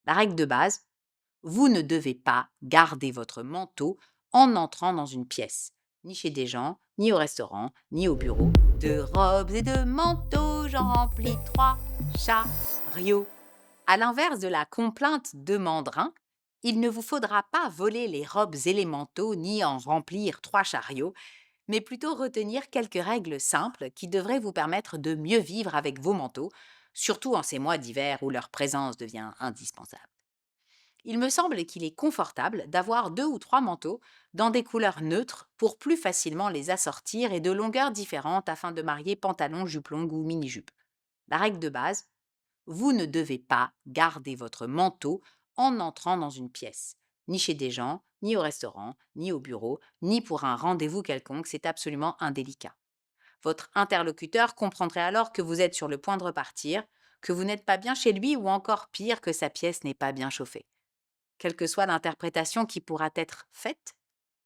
La règle de base, vous ne devez pas garder votre manteau en entrant dans une pièce, ni chez des gens, ni au restaurant, ni au bureau. De robes et de manteaux, j'en remplis 3 chariots. À l'inverse de la complainte de Mandrin, il ne vous faudra pas voler les robes et les manteaux ni en remplir 3 chariots, mais plutôt retenir quelques règles simples qui devraient vous permettre de mieux vivre avec vos manteaux, surtout en ces mois d'hiver où leur présence devient indispensable. Il me semble qu'il est confortable d'avoir 2 ou 3 manteaux dans des couleurs neutres pour plus facilement les assortir et de longueurs différentes afin de marier pantalon, jupe longue ou mini-jupe. La règle de base, vous ne devez pas garder votre manteau en entrant dans une pièce, ni chez des gens, ni au restaurant, ni au bureau, ni pour un rendez-vous quelconque, c'est absolument indélicat. Votre interlocuteur comprendrait alors que vous êtes sur le point de repartir, que vous n'êtes pas bien chez lui ou encore pire que sa pièce n'est pas bien chauffée. Quelle que soit l'interprétation qui pourra être faite,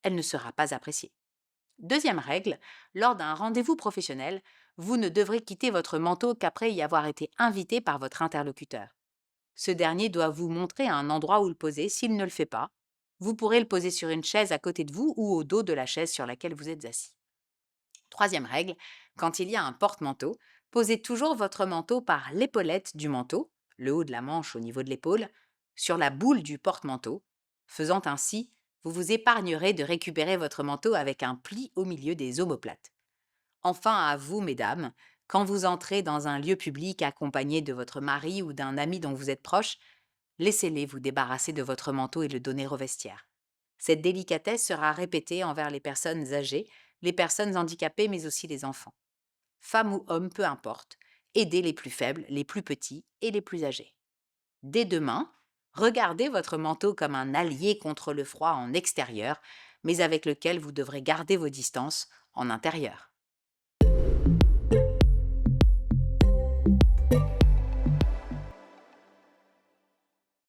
elle ne sera pas appréciée. Deuxième règle, lors d'un rendez-vous professionnel, vous ne devrez quitter votre manteau qu'après y avoir été invité par votre interlocuteur. Ce dernier doit vous montrer un endroit où le poser. S'il ne le fait pas, vous pourrez le poser sur une chaise à côté de vous ou au dos de la chaise sur laquelle vous êtes assis. Troisième règle, quand il y a un porte-manteau, posez toujours votre manteau par l'épaulette du manteau, le haut de la manche au niveau de l'épaule, sur la boule du porte-manteau. Faisant ainsi, vous vous épargnerez de récupérer votre manteau avec un pli au milieu des omoplates. Enfin, à vous, mesdames, quand vous entrez dans un lieu public accompagné de votre mari ou d'un ami dont vous êtes proche, laissez-les vous débarrasser de votre manteau et le donner au vestiaire. Cette délicatesse sera répétée envers les personnes âgées, les personnes handicapées, mais aussi les enfants. Femmes ou hommes, peu importe, aidez les plus faibles, les plus petits et les plus âgés. Dès demain, regardez votre manteau comme un allié contre le froid en extérieur, mais avec lequel vous devrez garder vos distances en intérieur.